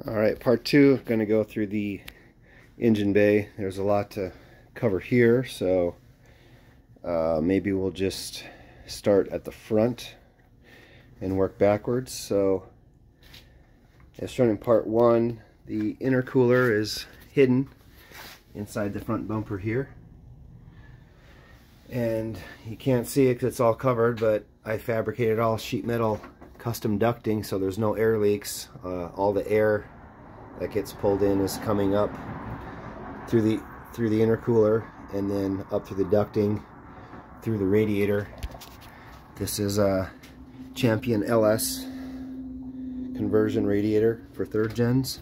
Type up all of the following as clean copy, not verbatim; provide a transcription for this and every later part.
Alright, part two, going to go through the engine bay. There's a lot to cover here, so maybe we'll just start at the front and work backwards. So, as shown in part one, the intercooler is hidden inside the front bumper here. And you can't see it because it's all covered, but I fabricated all sheet metal custom ducting so there's no air leaks. All the air that gets pulled in is coming up through the intercooler and then up through the ducting through the radiator. This is a Champion LS conversion radiator for 3rd gens,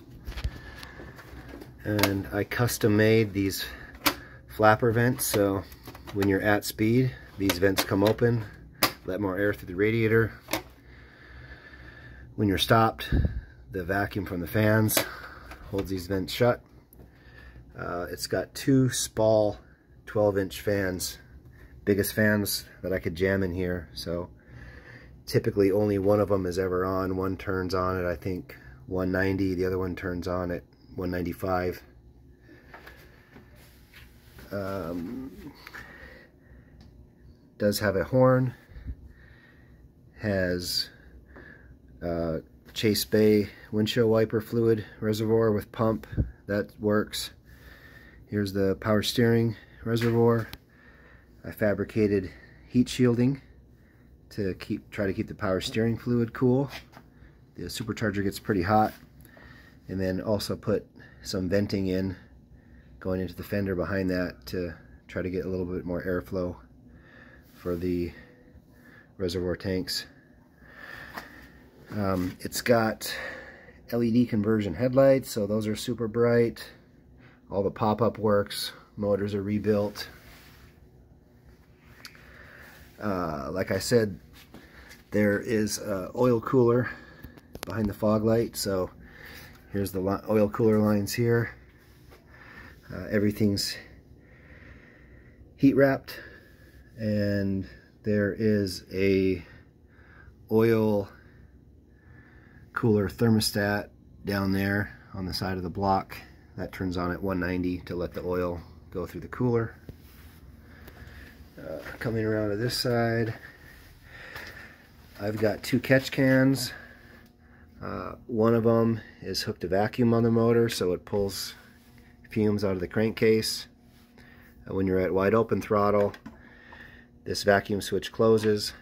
and I custom made these flapper vents, so when you're at speed these vents come open, let more air through the radiator. When you're stopped, the vacuum from the fans holds these vents shut. It's got 2 Spall 12-inch fans, biggest fans that I could jam in here, so typically only one of them is ever on. One turns on at I think 190, the other one turns on at 195. Does have a horn, has Chase Bay windshield wiper fluid reservoir with pump, that works. Here's the power steering reservoir. I fabricated heat shielding to try to keep the power steering fluid cool. The supercharger gets pretty hot, and then also put some venting in going into the fender behind that to try to get a little bit more airflow for the reservoir tanks. It's got LED conversion headlights, so those are super bright. All the pop-up works. Motors are rebuilt. Like I said, there is an oil cooler behind the fog light, so here's the oil cooler lines here. Everything's heat wrapped, and there is a oil cooler thermostat down there on the side of the block that turns on at 190 to let the oil go through the cooler. Coming around to this side, I've got 2 catch cans. One of them is hooked to vacuum on the motor, so it pulls fumes out of the crankcase. When you're at wide open throttle, this vacuum switch closes,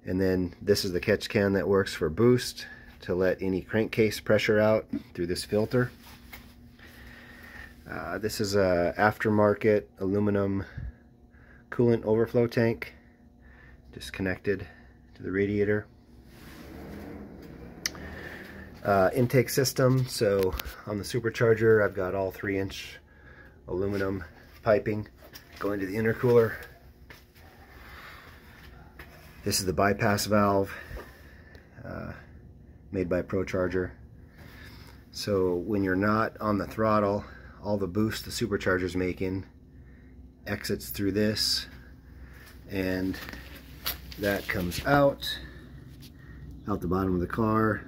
and then this is the catch can that works for boost to let any crankcase pressure out through this filter. This is a aftermarket aluminum coolant overflow tank, just connected to the radiator. Intake system, so on the supercharger I've got all 3-inch aluminum piping going to the intercooler. This is the bypass valve made by ProCharger. So when you're not on the throttle, all the boost the supercharger's making exits through this, and that comes out the bottom of the car.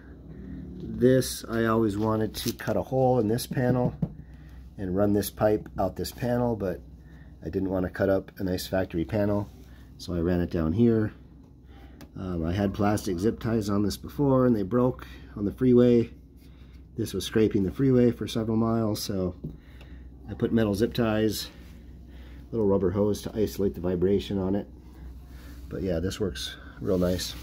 This, I always wanted to cut a hole in this panel and run this pipe out this panel, but I didn't want to cut up a nice factory panel, so I ran it down here. I had plastic zip ties on this before and they broke on the freeway. This was scraping the freeway for several miles, so I put metal zip ties, little rubber hose to isolate the vibration on it. But yeah, this works real nice.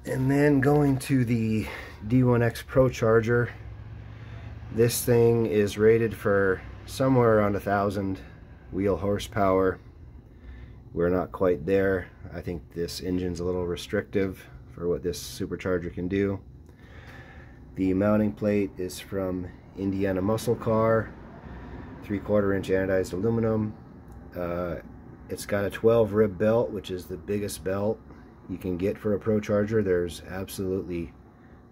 And then going to the D1X ProCharger, this thing is rated for somewhere around 1,000 wheel horsepower. We're not quite there. I think this engine's a little restrictive for what this supercharger can do. The mounting plate is from Indiana Muscle Car, 3/4 inch anodized aluminum. It's got a 12 rib belt, which is the biggest belt you can get for a ProCharger. There's absolutely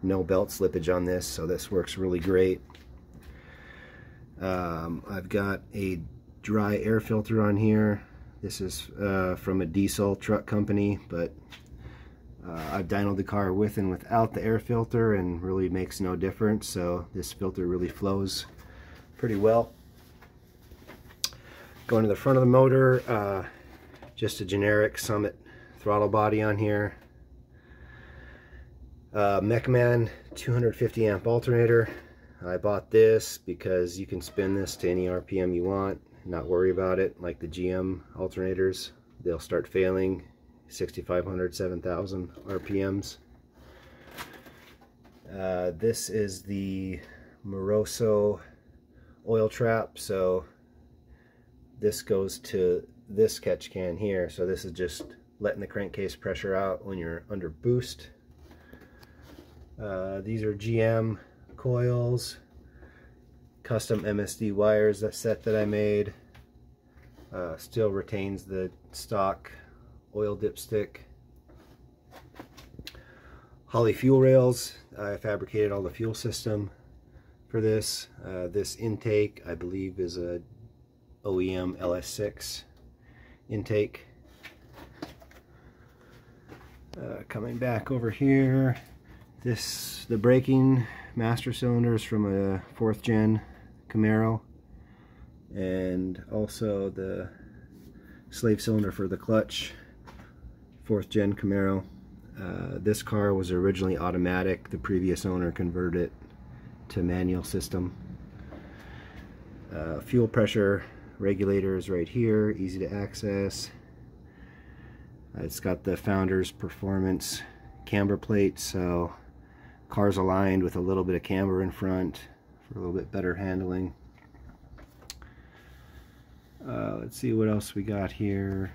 no belt slippage on this, so this works really great. I've got a dry air filter on here. This is from a diesel truck company, but I've dynoed the car with and without the air filter and really makes no difference, so this filter really flows pretty well. Going to the front of the motor, just a generic Summit throttle body on here. Mechman 250 amp alternator. I bought this because you can spin this to any RPM you want, not worry about it like the GM alternators. They'll start failing 6,500, 7,000 RPMs. This is the Moroso oil trap, so this goes to this catch can here, so this is just letting the crankcase pressure out when you're under boost. These are GM coils, custom MSD wires, that set that I made. Still retains the stock oil dipstick. Holley fuel rails. I fabricated all the fuel system for this. This intake, I believe, is a OEM LS6 intake. Coming back over here, the braking master cylinder is from a 4th gen Camaro, and also the slave cylinder for the clutch, 4th gen Camaro. This car was originally automatic. The previous owner converted it to manual system. Fuel pressure regulator is right here, easy to access. It's got the Founders Performance camber plate, so car's aligned with a little bit of camber in front for a little bit better handling. Let's see what else we got here.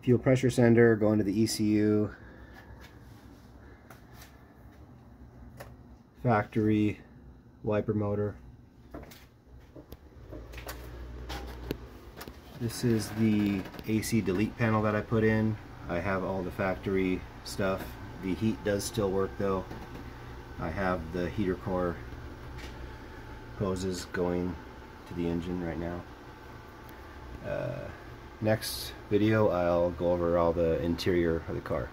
Fuel pressure sender going to the ECU. Factory wiper motor. This is the AC delete panel that I put in. I have all the factory stuff. The heat does still work though. I have the heater core hoses going to the engine right now. Next video I'll go over all the interior of the car.